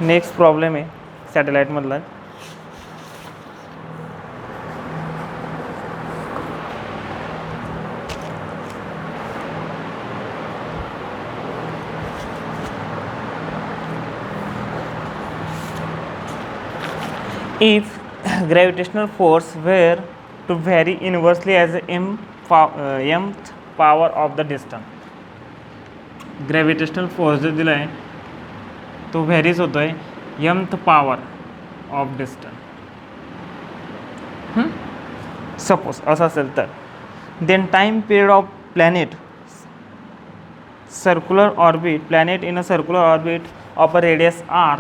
Next problem आहे सॅटेलाईटमधला. If gravitational force were to vary inversely as mth power of the distance, gravitational force जो दिला आहे तो varies होतो आहे mth power of distance. Suppose असं असेल तर then time period of planet circular orbit planet in a circular orbit of a radius r,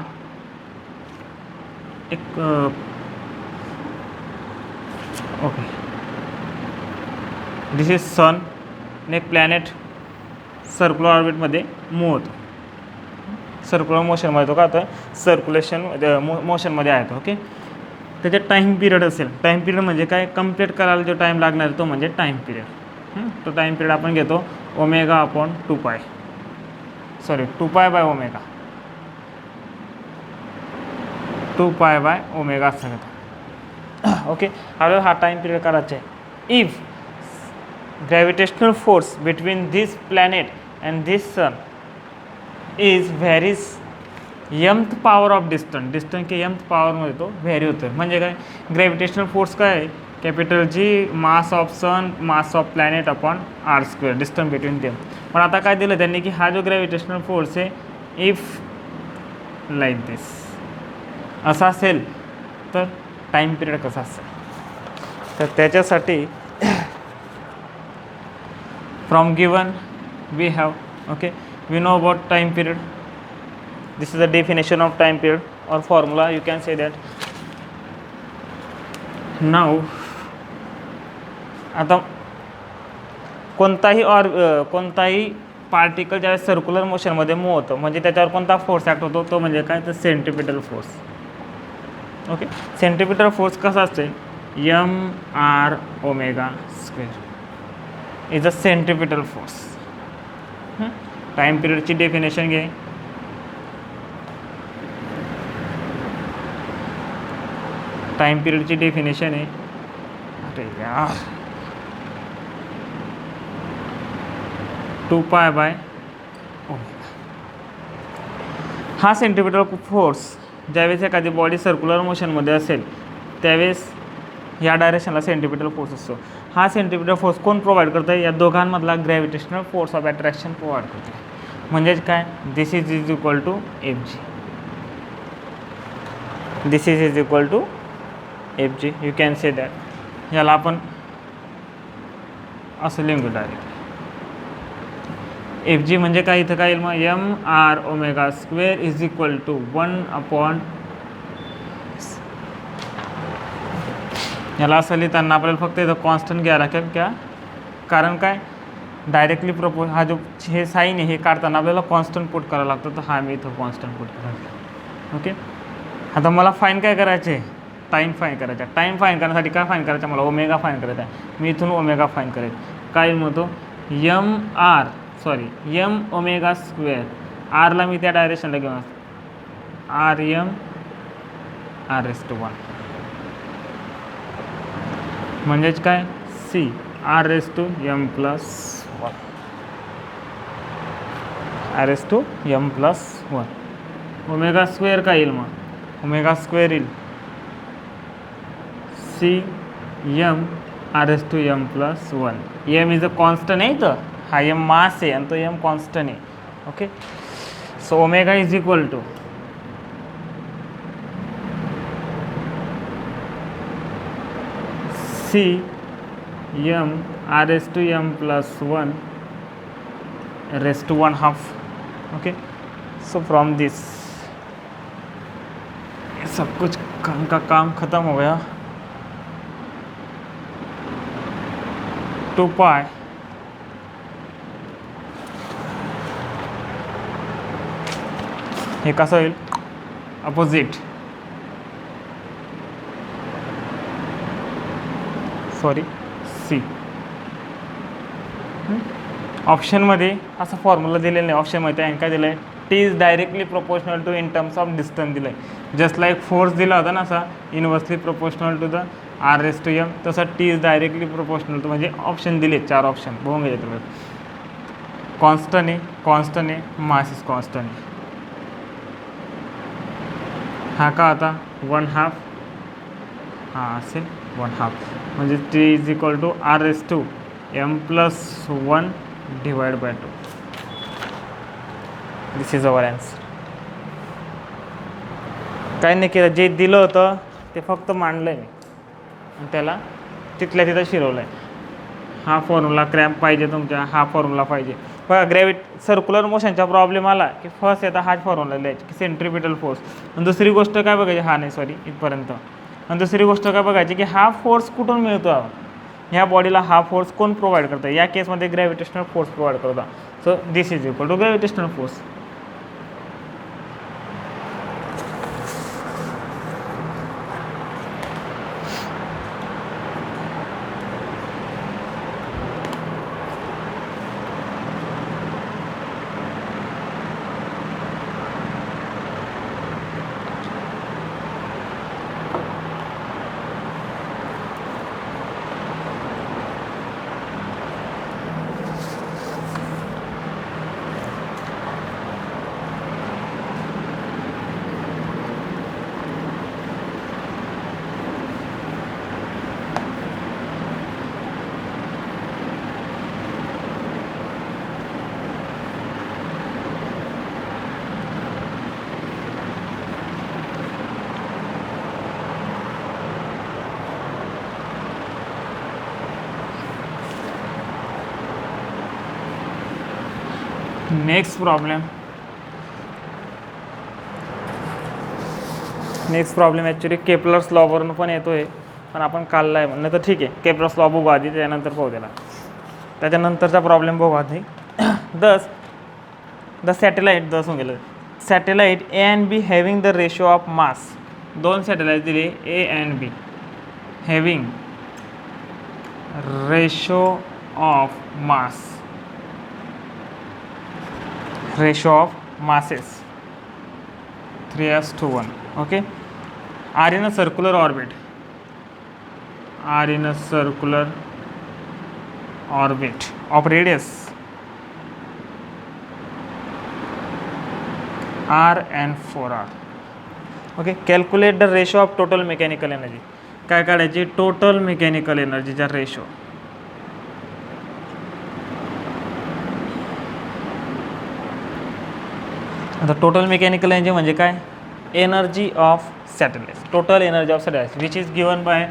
एक ओके दिस इज सन, एक प्लॅनेट सर्क्युलर ऑर्बिटमध्ये मूव्ह होतो, सर्क्युलर मोशनमध्ये तो का आता सर्क्युलेशन मोशनमध्ये आहे तो. ओके, त्याच्यात टाईम पिरियड असेल. टाईम पिरियड म्हणजे काय, कम्प्लीट करायला जो टाईम लागणार तो म्हणजे टाईम पिरियड. तो टाईम पिरियड आपण घेतो omega upon 2π, sorry 2π by omega, 2π by omega असं घेतो. ओके, आपल्याला हा टाईम पिरियड करायचा आहे. If gravitational force between this planet and this sun is varies mth power of distance के mth पॉवरमध्ये तो व्हॅरी होतो. म्हणजे काय, ग्रॅव्हिटेशनल फोर्स काय आहे, capital G mass of sun mass of planet upon r², distance between them. पण आता काय दिलं त्यांनी की हा जो ग्रॅव्हिटेशनल फोर्स आहे इफ लाईक दिस असा असेल तर टाईम पिरियड कसा असेल. तर त्याच्यासाठी from given we have okay we know about time period. This is the definition of time period or formula you can say that. Now आता कोणताही पार्टिकल ज्यावेळेस सर्क्युलर मोशनमध्ये मूव्ह होतो म्हणजे त्याच्यावर कोणता फोर्स ॲक्ट होतो तो म्हणजे काय, तर centripetal force. Okay, centripetal force कसा असते, mr omega square is a centripetal force. Time पिरियडची डेफिनेशन घे. टाईम पिरियडची डेफिनेशन आहे, अरे यार 2π बाय ओमेगा. हा सेंट्रिपिटल फोर्स ज्यावेळेस एखादी बॉडी सर्क्युलर मोशनमध्ये असेल त्यावेळेस या डायरेक्शनला सेंट्रिपिटल फोर्स असतो. हा सेंट्रिपिटल फोर्स कोण प्रोव्हाइड करतं आहे, या दोघांमधला gravitational force of attraction provide करतो. म्हणजेच काय, this is equal to mg, this is equal to mg. You can say that. याला आपण असं लिहू डायरेक्ट. mg म्हणजे काय, इथं काय येईल मग mr omega square is equal to 1 upon, याला असं लिहिताना आपल्याला फक्त इथं कॉन्स्टंट घ्यायला लागेल क्या, कारण काय डायरेक्टली प्रपोज हा जो हे साईन आहे हे काढताना आपल्याला कॉन्स्टंट पुट करावं लागतं. तर हा मी इथं कॉन्स्टंट पुट करायचं. ओके, आता मला फाईन काय करायचे, टाईम फाईन करायचा. टाईम फाईन करण्यासाठी काय फाईन करायचं, मला ओमेगा फाईन करायचा आहे. मी इथून ओमेगा फाईन करेल. काय म्हणतो m ओमेगा स्क्वेअर, आरला मी त्या डायरेक्शनला घेऊन rm r⁻⁴ म्हणजेच काय c r⁻m + 1, r⁻m + 1. Omega square काय येईल मग, ओमेगा स्क्वेअर येईल c m r⁻m + 1. m is a constant आहे, तर हा m मास आहे आणि तो m कॉन्स्टंट आहे. Okay, so omega is equal to c m r⁻m + 1 raised to 1/2. Okay, so from this सब कुछ का काम ख़त्म हो गया. 2π हे कसं होईल, अपोजिट, सॉरी सी. ऑप्शनमध्ये असा फॉर्म्युला दिलेला नाही. ऑप्शनमध्ये त्याने काय दिलं आहे, T is directly proportional to in terms of distance दिलं आहे. जस्ट लाईक फोर्स दिला होता ना असा inversely proportional to the r raise to m, तसं T is directly proportional to, म्हणजे ऑप्शन दिले 4 ऑप्शन बघून घ्यायचे तुम्ही. कॉन्स्टंट आहे, मास इज कॉन्स्टंट आहे. हा का आता 1/2, हा असेल 1/2, म्हणजे T is equal to R raise to M plus 1 divide by 2. This is our answer. काही नाही केलं, जे दिलं होतं ते फक्त मांडलं आहे मी आणि त्याला तिथल्या तिथं शिरवलं आहे. हा फॉर्म्युला क्रॅम्प पाहिजे तुमच्या, हा फॉर्म्युला पाहिजे. बघा सर्क्युलर मोशनचा प्रॉब्लेम आला की फर्स्ट येता हाच फॉर्म्युला लिहायची की सेंट्रिपिटल फोर्स. आणि दुसरी गोष्ट काय बघायची, हा नाही सॉरी इथपर्यंत. आणि दुसरी गोष्ट काय बघायची की हा फोर्स कुठून मिळतो, ह्या बॉडीला हा फोर्स कोण प्रोव्हाइड करतं. या केसमध्ये ग्रॅव्हिटेशनल फोर्स प्रोव्हाइड करतो. So this is equal to gravitational force. Next problem actually Kepler's लॉवरून पण येतो आहे, पण आपण काढला आहे म्हणलं तर ठीक आहे. केपलर्स लॉ बघू आधी, त्याच्यानंतर पाहू त्याला. त्याच्यानंतरचा प्रॉब्लेम बघू आधी. द सॅटेलाइट दस होऊन गेलं. Satellite A and B having the ratio of mass. 2 satellite दिले A and B having ratio of mass, ratio of masses 3:1. okay, are in a circular orbit, of radius r and 4r. okay, calculate the ratio of total mechanical energy. काय काढायची, total mechanical एनर्जीचा ratio. आता total mechanical energy म्हणजे काय, energy of satellite, total energy of satellite which is given by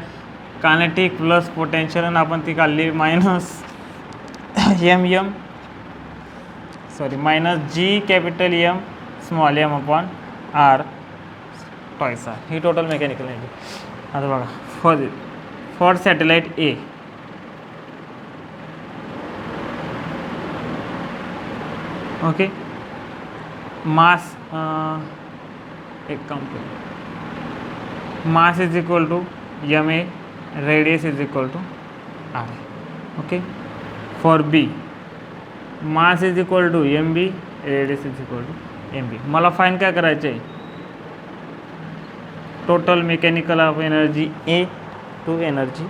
kinetic plus potential. आणि आपण ती काढली minus G capital M small m upon r twice r. ही टोटल मेकॅनिकल एनर्जी. आता बघा for satellite A, okay, mass एक काम करू, mass is equal to m A, radius is equal to r. Okay, for B mass is equal to m B, radius is equal to m B. मला find काय करायचं आहे, total mechanical of energy A to energy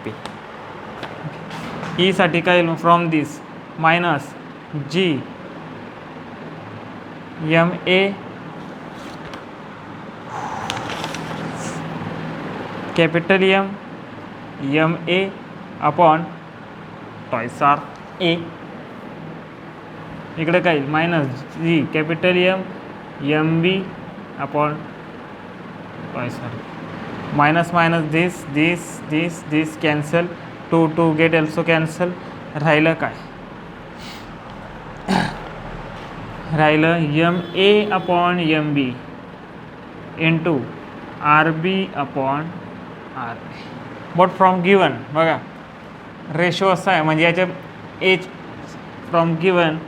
B. E साठी काय from this minus G m A capital M A upon twice r A. इकडे काय minus G capital M B upon twice r. Minus this cancel, 2 get also cancel. राहिलं काय, राहिलं m A upon m B into r B upon R. But from given बघा ratio असा आहे, म्हणजे याच्या H from given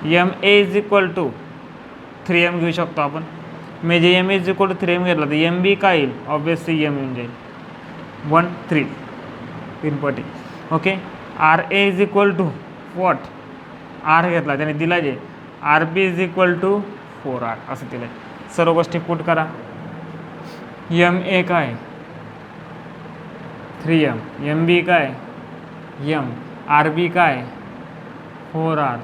M A is equal to 3m घेऊ शकतो आपण. मी जे M is equal to 3m घेतला तर एम बी काय येईल, ऑब्वियसली एम येऊन जाईल 1 3 input. Okay, R A is equal to what R घेतला त्याने दिला जे R B is equal to 4R असं दिलं आहे. सर्व गोष्टी पुट करा. एम ए काय 3M, एम बी काय एम, आर बी काय 4R,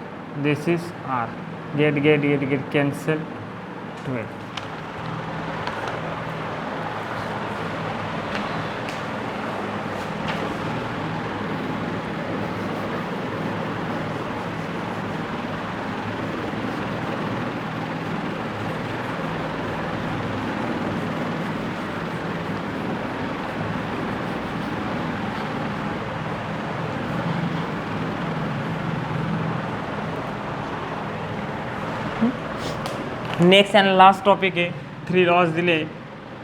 this is r. Get cancel 12. Next and last topic आहे 3 लॉज दिले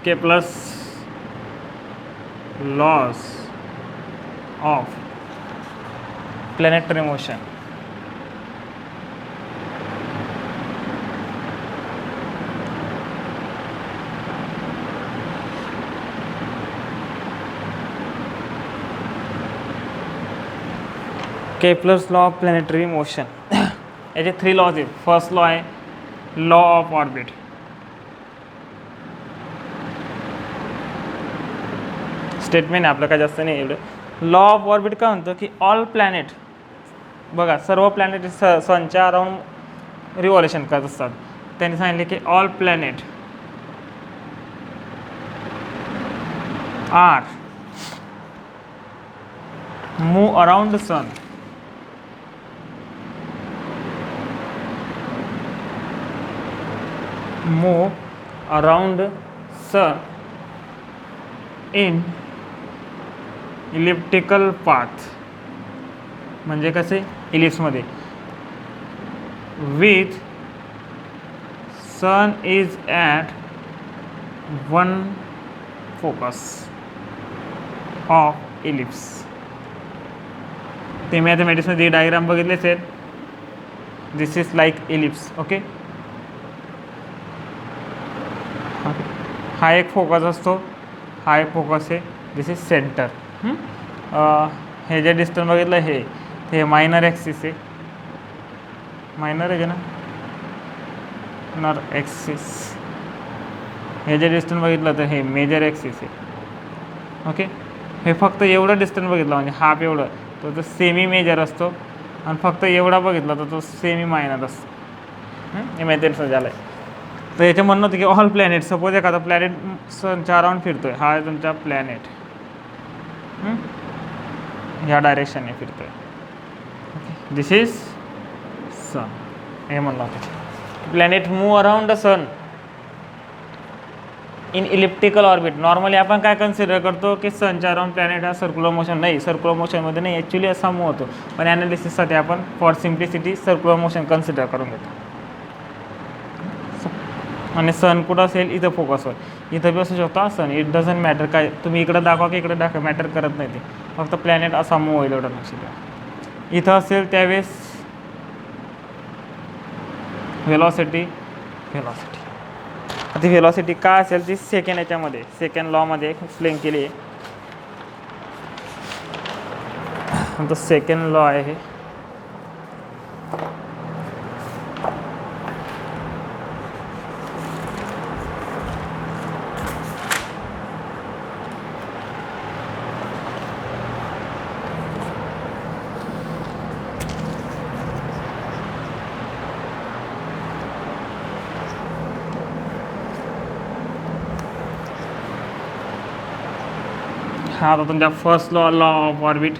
Kepler's laws of planetary motion. Kepler's law of planetary motion याचे 3 लॉज आहेत. First law आहे law of orbit. Statement आपलं काय जास्त नाही एवढं. लॉ ऑफ ऑर्बिट काय म्हणतं की ऑल प्लॅनेट बघा सर्व प्लॅनेट सनच्या अराउंड रिव्हॉल्युशन करत असतात. त्यांनी सांगितले की all planet are move around the sun move around sun in elliptical path म्हणजे कसे इलिप्समध्ये with sun is at one focus of ellipse. ते मॅथमॅटिक्समध्ये डायग्राम बघितले असेल. दिस इज लाईक इलिप्स. ओके हा एक फोकस असतो, हा एक फोकस आहे. दिस इज सेंटर. हे जे डिस्टन्स बघितलं हे मायनर ॲक्सिस आहे. मायनर आहे ना नर ॲक्सिस. हे जे डिस्टन्स बघितलं तर हे मेजर ॲक्सिस आहे. ओके हे फक्त एवढं डिस्टन्स बघितलं म्हणजे हाफ एवढं तो सेमी मेजर असतो आणि फक्त एवढा बघितला तर तो सेमी मायनर असतो. हे मॅथमॅटिक्स झालं आहे. तर याचं म्हणणं होतं की ऑल प्लॅनेट सपोज एखादा प्लॅनेट सनच्या अराउंड फिरतोय. हा आहे तुमचा प्लॅनेट ह्या डायरेक्शनने फिरतोय. This is sun. हे म्हणलं होतं planet move around the sun in elliptical orbit. Normally आपण काय कन्सिडर करतो की सनच्या अराउंड प्लॅनेट हा सर्क्युलर मोशन. नाही, सर्क्युलर मोशनमध्ये नाही, ॲक्च्युली असा मूव होतो. पण ॲनालिसिससाठी आपण for simplicity circular motion consider करून घेतो. आणि सन कुठं असेल इथं फोकस होईल. इथं बी असू शकतो सन. इट डझंट मॅटर काय तुम्ही इकडं दाखवा की इकडे दाखवा मॅटर करत नाही. ते फक्त प्लॅनेट असा मूव होईल एवढं लक्षात द्या. इथं असेल त्यावेळेस व्हेलॉसिटी आता व्हेलॉसिटी काय असेल ती सेकंड याच्यामध्ये सेकंड लॉमध्ये एक्सप्लेन केली आहे. तो सेकंड लॉ आहे हे. हा आता तुमचा फर्स्ट लॉ ऑफ ऑर्बिट.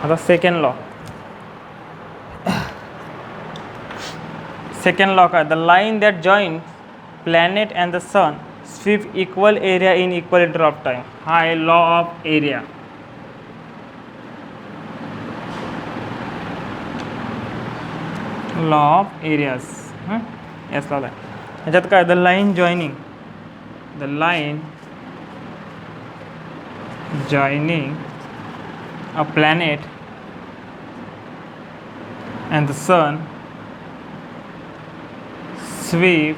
आता सेकंड लॉ. सेकंड लॉ काय the line that join planet and the sun sweep equal area in equal inter of time. हा आहे law of area. Law of areas. याच लॉ आहे. ह्याच्यात काय the line joining the line joining a planet and the sun sweep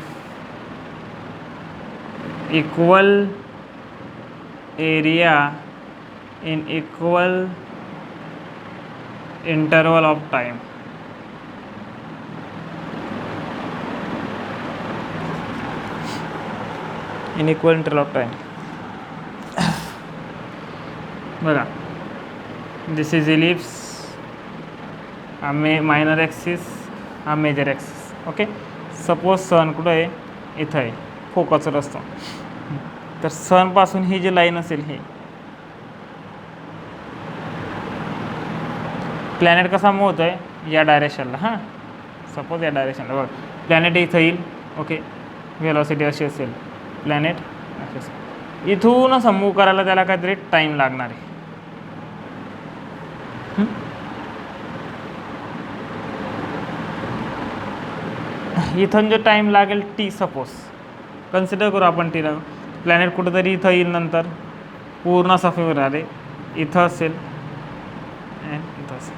equal area in equal interval of time. In equal interval of time. बघा, this is ellipse, हा minor axis, हा major axis. Okay, suppose सन कुठं आहे, इथं आहे, फोकसवर असतो. तर सनपासून ही जी लाईन असेल, ही प्लॅनेट कसा मूव्ह होतो आहे या डायरेक्शनला. हां, सपोज या डायरेक्शनला बघा, प्लॅनेट इथं येईल. ओके, व्हेलॉसिटी अशी असेल, प्लॅनेट अशी असेल. इथून असं मूव्ह करायला त्याला काहीतरी टाईम लागणार आहे. इथून जो टाईम लागेल टी, सपोज कन्सिडर करू आपण टीला. प्लॅनेट कुठंतरी इथं येईल, नंतर पूर्ण असा फिवर आले, इथं असेल अँड इथं असेल.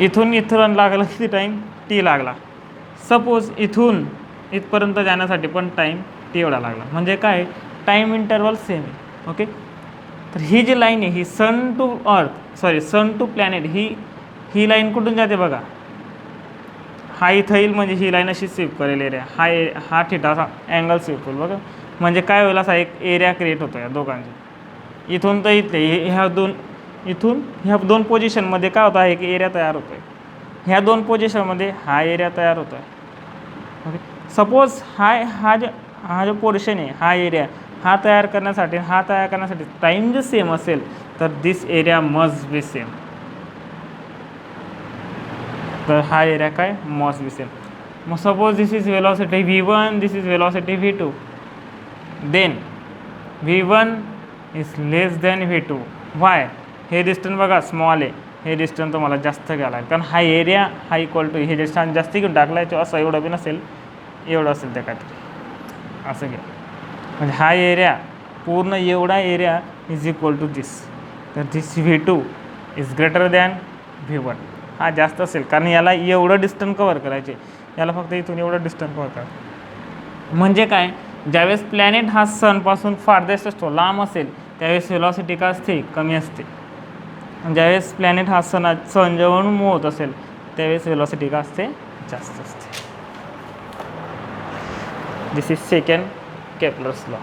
इथून इथं लागला किती टाईम, टी लागला. सपोज इथून इथपर्यंत जाण्यासाठी पण टाईम टी एवढा लागला. म्हणजे काय, टाईम इंटरवल सेम आहे. ओके, तर ही जी लाईन आहे, ही sun to earth, sorry sun to planet, ही लाईन कुठून जाते बघा. हा इथं येईल, म्हणजे ही लाईन अशी स्वीप करेल एरिया. हा थिटाचा अँगल स्वीप होईल बघा. म्हणजे काय होईल, असा एक एरिया क्रिएट होतो या दोघांची. इथून तर इथे ह्या दोन पोझिशनमध्ये काय होतं आहे, एक एरिया तयार होतो आहे. ह्या दोन पोझिशनमध्ये हा एरिया तयार होतो आहे. ओके, सपोज हा जो पोर्शन आहे, हा एरिया हा तयार करण्यासाठी टाईम जर सेम असेल, तर this area must be same. तर हा एरिया काय, मस्ट बी सेम. मग suppose this is velocity v1, this is velocity v2, then v1 is less than v2. Why, हे डिस्टन्स बघा स्मॉल आहे, हे डिस्टन्स तुम्हाला जास्त घ्यायला आहे, कारण हा एरिया हा इक्वल टू हे डिस्टन्स जास्त घेऊन टाकला आहे. तो असं एवढं बी नसेल, एवढं असेल त्या काहीतरी असं घ्या. म्हणजे हा एरिया पूर्ण एवढा एरिया इज इक्वल टू दिस. तर दिस v2 is greater than v1. हा जास्त असेल, कारण याला एवढं डिस्टन्स कवर करायचे, याला फक्त इथून एवढं डिस्टन्स कवर करा. म्हणजे काय, ज्यावेळेस प्लॅनेट हा सनपासून फारदेस्ट असतो, लांब असेल, त्यावेळेस वेलॉसिटी का असते, कमी असते. ज्यावेळेस प्लॅनेट हा सन जवळून मूव्ह होत असेल, त्यावेळेस वेलॉसिटी का असते, जास्त असते. दिस इज सेकंड केपलर्स लॉ.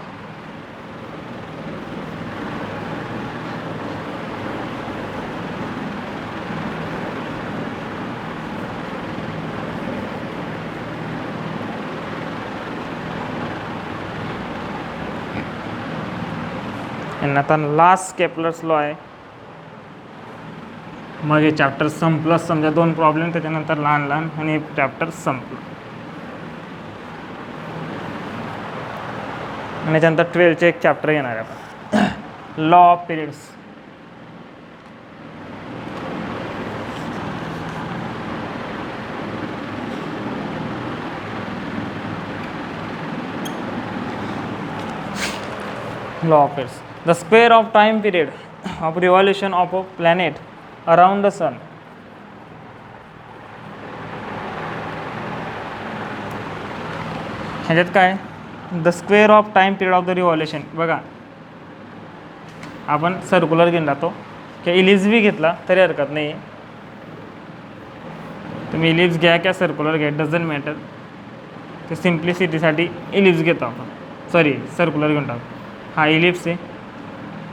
आणि आता लास्ट केपलर्स लॉ आहे. मग हे चॅप्टर संपलं. समजा 2 प्रॉब्लेम, त्याच्यानंतर लहान लहान, आणि चॅप्टर संपलं. आणि त्यानंतर 12चे एक चॅप्टर येणार आहे आपण, law of periods. Law of periods. The square of time period of revolution of a planet around the sun. ह्याच्यात काय, the square of time period of the revolution. बघा, आपण सर्क्युलर घेऊन जातो, किंवा इलिप्स बी घेतला तरी हरकत नाही. तुम्ही इलिप्स घ्या किंवा सर्क्युलर घ्या, डझंट मॅटर. ते सिम्प्लिसिटीसाठी इलिप्स घेतो आपण, सॉरी सर्क्युलर घेऊन टाकतो. हा इलिप्स आहे.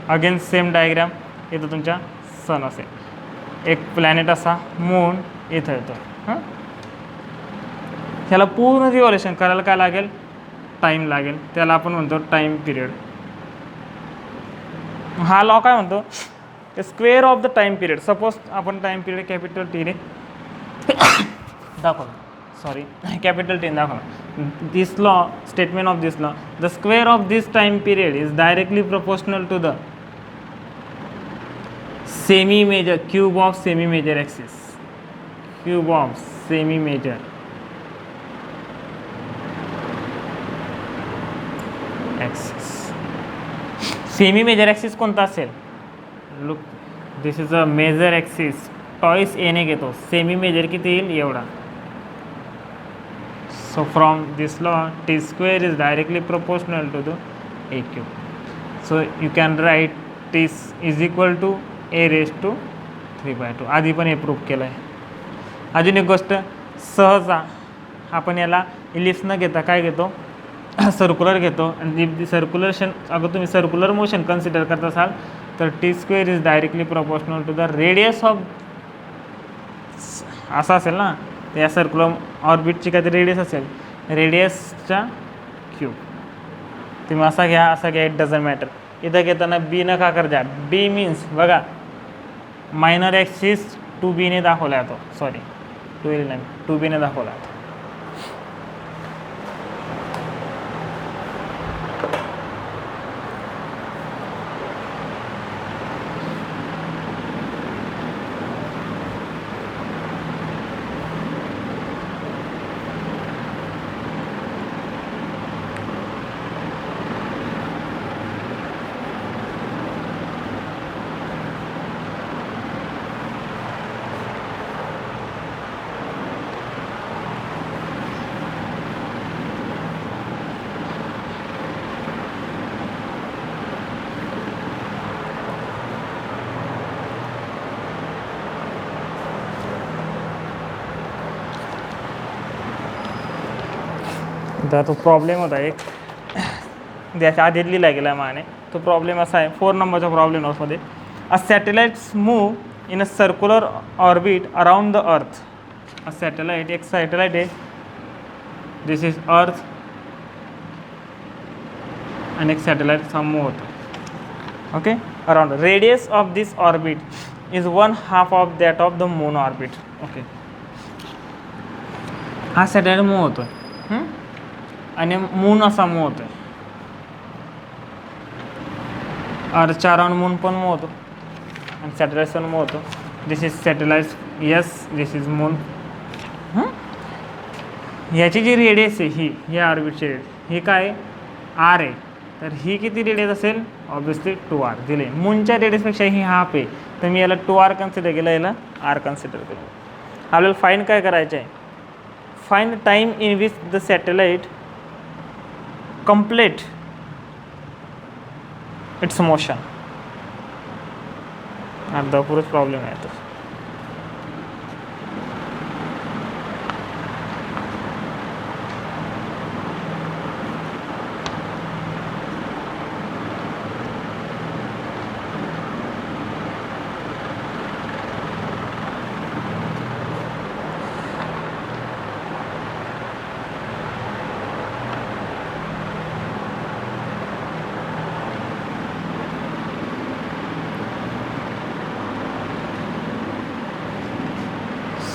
अगेन सेम डायग्राम, इथं तुमच्या सन असेल, एक प्लॅनेट असा मून इथं येतो. हां, ह्याला पूर्ण रिव्हॉल्युशन करायला काय लागेल, टाईम लागेल. त्याला आपण म्हणतो टाईम पिरियड. हा लॉ काय म्हणतो, square of the time period. Suppose आपण टाईम पिरियड कॅपिटल टीने दाखवलं, सॉरी कॅपिटल टीने दाखवलं. This law, statement of this law, the square of this time period is directly proportional to the semi major cube of semi major axis. Cube of semi major axis. Semi major axis कोणता असेल? Look, this is a major axis, twice एने घेतो. Semi major किती येईल? एवढा. So from this law T square is directly proportional to the A cube. So you can write T is equal to A raise to 3/2. आधी पण हे prove केलं आहे. अजून एक गोष्ट, सहजा आपण याला इलिप्स न घेता काय घेतो? सर्क्युलर घेतो. आणि सर्क्युलेशन, अगर तुम्ही सर्क्युलर मोशन कन्सिडर करत असाल तर T square is directly proportional to the radius of, असं असेल ना, तर या सर्क्युलर ऑर्बिटची काहीतरी रेडियस असेल, रेडियसच्या क्यूब. तुम्ही असा घ्या, इट डझंट मॅटर. इथं घेताना बी न का कर द्या. बी मीन्स बघा, मायनर ॲक्सिस 2B दाखवला आहे तो, सॉरी 2L नाही, 2B दाखवला आहे. तर तो प्रॉब्लेम होता एक, त्याच्या आधी लिहिला गेला माने. तो प्रॉब्लेम असा आहे, 4 नंबरचा प्रॉब्लेम नोट्समध्ये. A satellites move in a circular orbit around the earth. A satellite, एक सॅटेलाइट आहे, दिस इज अर्थ, आणि एक सॅटेलाइटचा मूव होतो. Okay, around. Radius of this orbit is 1/2 of that of the moon orbit. Okay, हा satellite move होतो आणि moon असा मूव होतो. अर्थच्या अराउंड मून पण मूव होतो आणि सॅटेलाइट पण मूव होतो. This is satellite, yes, this is moon. याची जी रेडियस आहे ही या ऑर्बिटची रेडियस, ही काय आर आहे, तर ही किती रेडियस असेल? ऑब्विसली 2r दिले. मूनच्या रेडियसपेक्षा ही हाफ आहे, तर मी याला 2r कन्सिडर केलं, याला r कन्सिडर केलं. आपल्याला फाईंड काय करायचं आहे? Find time in which the satellite complete its motion. अर्धा पुरच प्रॉब्लेम आहे तो. -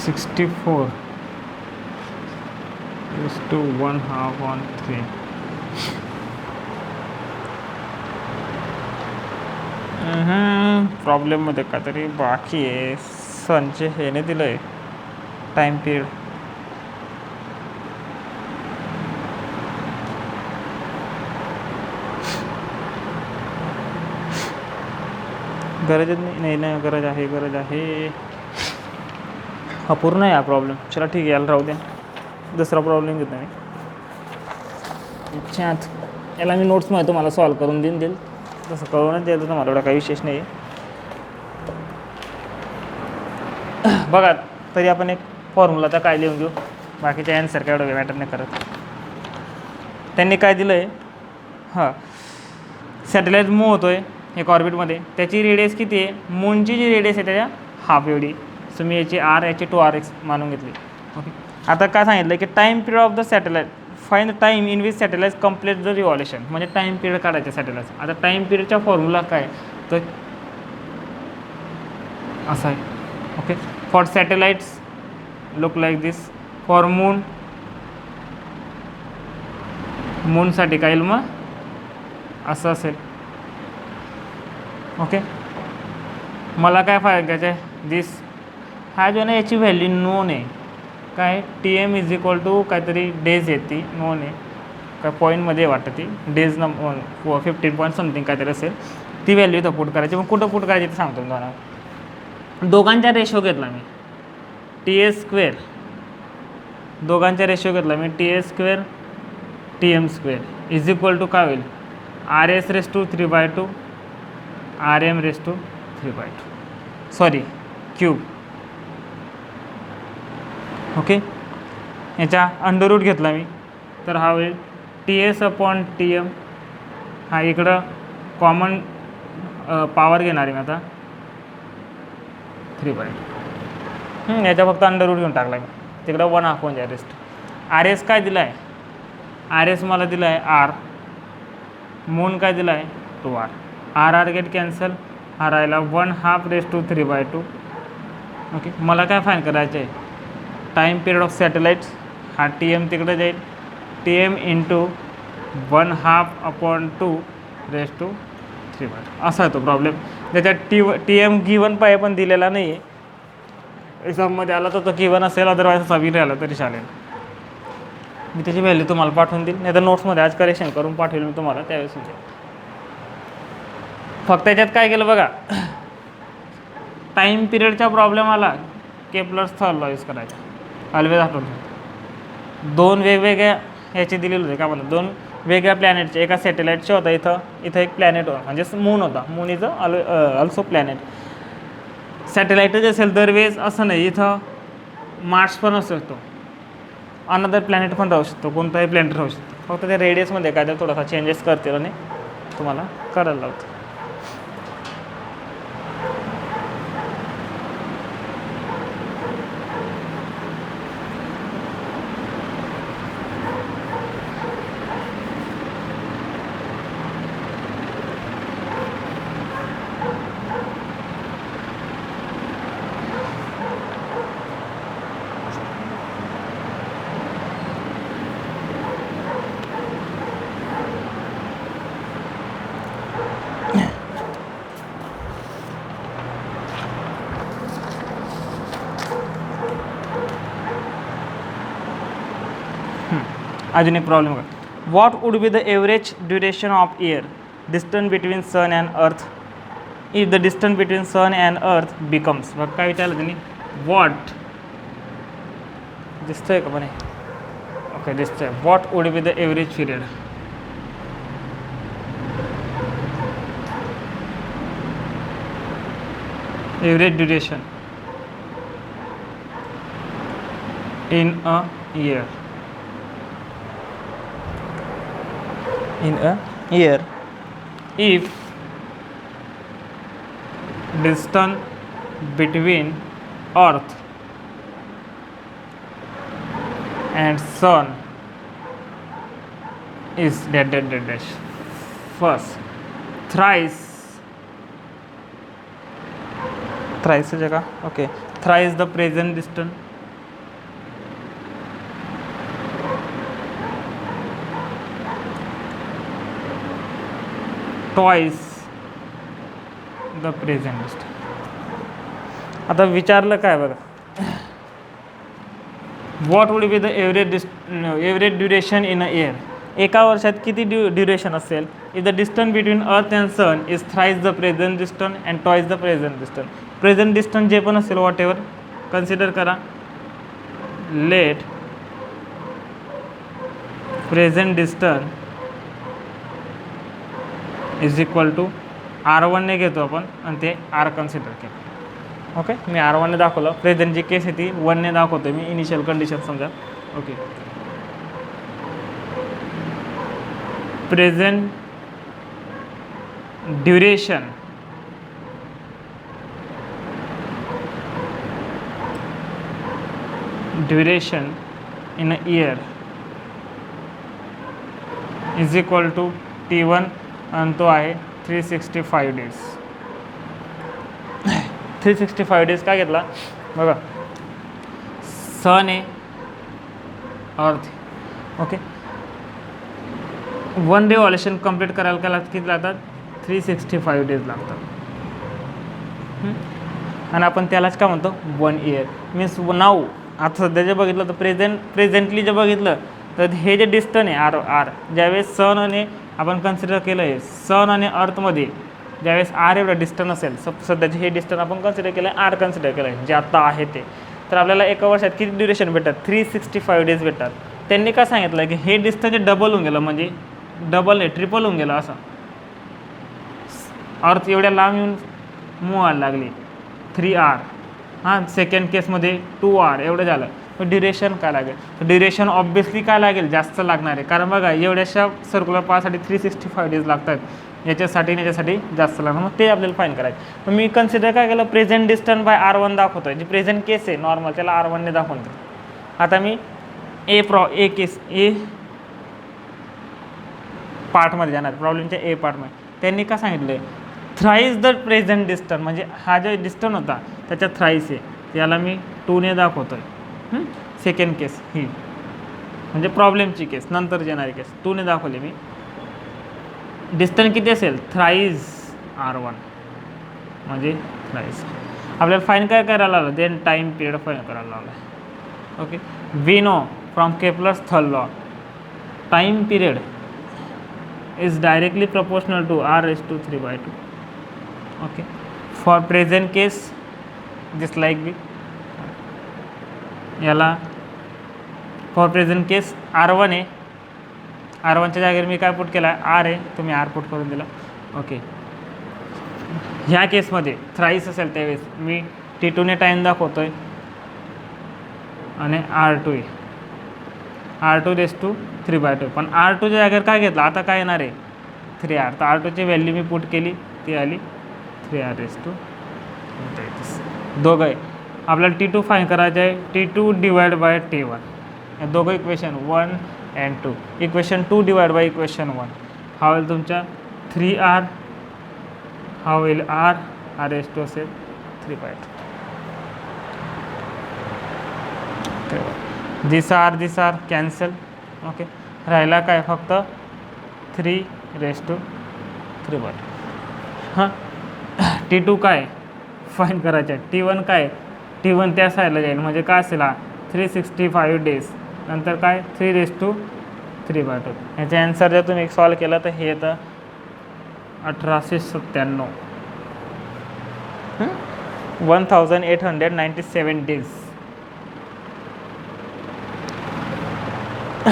64 is to 1/2 on 3. प्रॉब्लेममध्ये काहीतरी बाकी आहे. संचे हेने दिलं आहे टाईम पिरियड. गरज नाही ना, गरज आहे. अपूर्ण आहे हा प्रॉब्लेम. चला ठीक आहे, याला राहू द्या. दुसरा प्रॉब्लेम घेतो मी. छान, याला मी नोट्समध्ये तुम्हाला सॉल्व करून देईल. तसं करूनच द्यायचं तुम्हाला, एवढा काही विशेष नाही आहे. बघा, तरी आपण एक फॉर्म्युला तर काय लिहून घेऊ, बाकीच्या ॲन्सर काय एवढं मॅटर नाही करत. त्यांनी काय दिलं आहे? हां, सॅटेलाइट मूव होतो आहे एक ऑर्बिटमध्ये, त्याची रेडियस किती आहे? मूनची जी रेडियस आहे त्याच्या हाफ एवढी. सो मी याची r, याची 2rx मानून घेतली. ओके, आता काय सांगितलं की time period of the satellite, find the time in which satellite complete the revolution. म्हणजे टाईम पिरियड काढायचं सॅटेलाइट. आता टाईम पिरियडचा फॉर्म्युला काय, तर असा आहे. Okay, for satellites look like this. For moon, मूनसाठी काय येईल मग असं असेल. ओके, मला काय फायदा घ्यायचं आहे? दिस हा जो ना, याची व्हॅल्यू नोन आहे. काय? TM इज इक्वल टू काहीतरी डेज येते, नोन आहे. काय पॉईंटमध्ये वाटतं ती डेज 15 पॉईंट समथिंग काहीतरी असेल, ती व्हॅल्यू इथं पुट करायची. मग कुठं पुट करायची ते सांगतो तुम्हाला. दोघांचा रेशो घेतला मी TS², दोघांचा रेशो घेतला मी TS² TM² is equal to काय होईल, RS⁻³ RM⁻³ sorry cube. Okay, याचा अंडररूट घेतला मी तर हा होईल TS/TM. हा इकडं कॉमन पॉवर घेणार आहे मी आता 3/2. याचा फक्त अंडररूट घेऊन टाकला मी, तिकडं 1/2 RS काय दिला आहे, RS मला दिला आहे R, मून काय दिला आहे 2R. RR गेट कॅन्सल, हा राहिला 1/2 ओके. मला काय फाईन करायचं आहे, टाईम पिरियड ऑफ सॅटेलाइट्स. हा TM तिकडे जाईल, TM × 1/2/2 असा आहे तो प्रॉब्लेम. त्याच्यात TM गिवन पाहिजे पण दिलेला नाही आहे. एक्झाममध्ये आला तर तो गिवन असेल, अदरवाईज असा बी राहिला तरी चालेल. मी त्याची व्हॅल्यू तुम्हाला पाठवून देईल, नाही तर नोट्समध्ये आज करेक्शन करून पाठवेल मी तुम्हाला, त्यावेळेस फक्त याच्यात काय केलं बघा, टाईम पिरियडचा प्रॉब्लेम आला केपलर्स थर्ड लॉ यूज करायचा. ऑलवेज आठवून, दोन वेगवेगळ्या ह्याचे दिलेले होते, काय म्हणतात, दोन वेगळ्या प्लॅनेटचे. एका सॅटेलाईटचे होता, इथं एक प्लॅनेट होता, म्हणजे मून होता. Moon is also planet. सॅटेलाईटच असेल दरवेळेस असं नाही, इथं मार्स पण असू शकतो, अनदर प्लॅनेट पण राहू शकतो, कोणताही प्लॅनेट राहू शकतो. फक्त त्या रेडियसमध्ये काय तर थोडासा चेंजेस करतील आणि तुम्हाला करायला लावतं. अजून एक प्रॉब्लेम आहे, what would be the average duration of year distance between sun and earth if the distance between sun and earth becomes. बघ काय विचारलं त्यांनी, व्हॉट दिसतंय का म्हणे, ओके दिसतंय. What would be the average period, average duration in a year, in a year if distance between earth and sun is dash. First, thrice जगह, okay, thrice the present distance, twice the present distance. आता विचारलं काय बघा, what would be the average duration in a year. एका वर्षात किती duration असेल if the distance between earth and sun is thrice the present distance and twice the present distance. Present distance जे पण असेल वॉट एव्हर कन्सिडर करा, let present distance is equal to R1 घेतो आपण आणि ते R कन्सिडर केलं. Okay, मी R1 दाखवलं. प्रेझेंट जी केस आहे ती 1 दाखवतो मी, इनिशियल कंडिशन समजा. Okay, present duration in a year is equal to T1 आणि तो आहे 365 डेज. 365 डेज काय घेतला बघा, सन आहे अर्थ. ओके, 1 डे ऑलेशन कंप्लीट करायला काय लागतं, किती लागतात 365 डेज लागतात. आणि आपण त्यालाच काय म्हणतो 1 इयर मीन्स नाव. आता सध्या जे बघितलं तर प्रेझेंटली जे बघितलं तर हे जे डिस्टन्स आहे आर आर ज्यावेळेस सन आणि आपण कन्सिडर केलं आहे सन आणि अर्थमध्ये ज्यावेळेस आर एवढं डिस्टन्स असेल सध्याचे हे डिस्टन्स आपण कन्सिडर केलं आहे आर कन्सिडर केलं आहे जे आता आहे ते, तर आपल्याला एका वर्षात किती ड्युरेशन भेटतात 365 डेज भेटतात. त्यांनी काय सांगितलं की हे डिस्टन्स डबल होऊन गेलं म्हणजे डबल नाही ट्रिपल होऊन गेलं असं अर्थ एवढ्या लांब येऊन मूव व्हायला लागली 3R हां सेकंड केसमध्ये 2R एवढं झालं. तर ड्युरेशन काय लागेल तर ड्युरेशन ऑब्वियसली काय लागेल जास्त लागणार आहे कारण बघा एवढ्याशा सर्क्युलर पाथसाठी 365 डेज लागतात याच्यासाठी जास्त लागणार मग ते आपल्याला फाईन करायचं. मग मी कन्सिडर काय केलं प्रेझेंट डिस्टन्स बाय R1 दाखवतो आहे जी प्रेझेंट केस आहे नॉर्मल त्याला R1ने दाखवतो. आता मी ए केस ए पार्टमध्ये जाणार प्रॉब्लेमच्या ए पार्टमध्ये त्यांनी काय सांगितलं आहे थ्राईज द प्रेझेंट डिस्टन्स म्हणजे हा जो डिस्टन्स होता त्याच्या थ्राईस आहे त्याला मी 2ने दाखवतो आहे. सेकंड केस ही म्हणजे प्रॉब्लेमची केस नंतर येणारी केस 2ने दाखवली मी. डिस्टन्स किती असेल थ्राईज R1 म्हणजे थ्राईज आपल्याला फाईन काय करायला लागलं देन टाईम पिरियड फाईन करायला लागला. Okay we know from Kepler's third law time period is directly proportional to R⁵(3/2). Okay, for present case just like this याला फॉर प्रेझेंट केस R1 आहे R1च्या जागेवर मी काय पुट केला R आहे तुम्ही R put करून दिला. ओके ह्या केसमध्ये थ्राईस असेल त्यावेळेस मी T2ने टाईम दाखवतो आहे आणि R2 आहे R⁵(3/2) पण R2च्या जागेवर काय घेतलं आता काय येणार आहे 3R तर R2ची व्हॅल्यू मी पुट केली ती आली 3R⁵. दोघं आहे आपल्याला T2 फाईन करायचं आहे T2 डिवाइड बाय T1 या दोघं equation 1 and 2 equation 2 divide by equation 1 हा होईल तुमच्या 3R हा होईल R⁵ असेल 3/2. दिस आर कॅन्सल. ओके राहिला काय फक्त 3⁵(3/2). हां T2 काय फाईन करायचं आहे T1 काय T1 त्या साईडला जाईल म्हणजे काय असेल 365 डेज नंतर काय 3⁵(3/2). याचा ॲन्सर जर तुम्ही सॉल्व केलं तर हे येतं 1897 1897 डेज.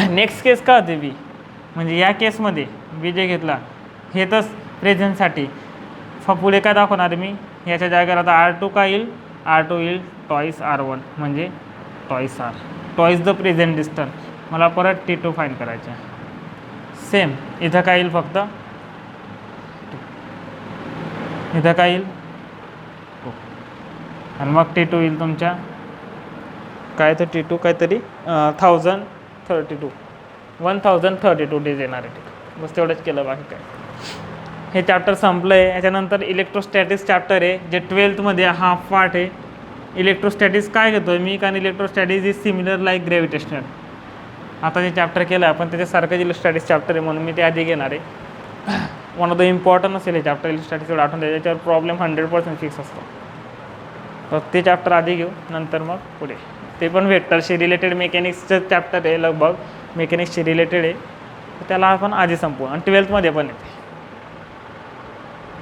नेक्स्ट केस का होते बी म्हणजे या केसमध्ये बी जे घेतला हे तर प्रेझेंटसाठी पुढे काय दाखवणार मी याच्या जागेवर आता R2 काय येईल R2 येईल टॉईस R1 म्हणजे twice R twice the present distance. मला परत T2 फाईन करायचं आहे सेम इथं काय येईल फक्त इथं काय येईल आणि मग T2 येईल तुमच्या काय तर T2 काहीतरी 1032 डेज येणार आहे. बस तेवढंच केलं बाकी काय. हे चॅप्टर संपलं आहे. याच्यानंतर इलेक्ट्रोस्टॅटिक्स चॅप्टर आहे जे 12th हाफ पार्ट आहे. इलेक्ट्रोस्टॅटिक्स काय घेतो आहे मी कारण electrostatics is similar like gravitational. आता जे चॅप्टर केलं आहे आपण त्याच्यासारखंच इलेक्ट्रोस्टॅटिक्स चॅप्टर आहे म्हणून मी ते आधी घेणार आहे. वन ऑफ द इम्पॉर्टंट असेल हे चॅप्टर इलेक्ट्रोस्टॅटिक्स एवढं आठवून द्यायचं त्याच्यावर प्रॉब्लेम 100% फिक्स असतो. तर ते चॅप्टर आधी घेऊ नंतर मग पुढे ते पण व्हेक्टरशी रिलेटेड मेकॅनिक्सचं चॅप्टर आहे लगभग मेकॅनिक्सशी रिलेटेड आहे तर त्याला आपण आधी संपवू आणि 12th पण येते.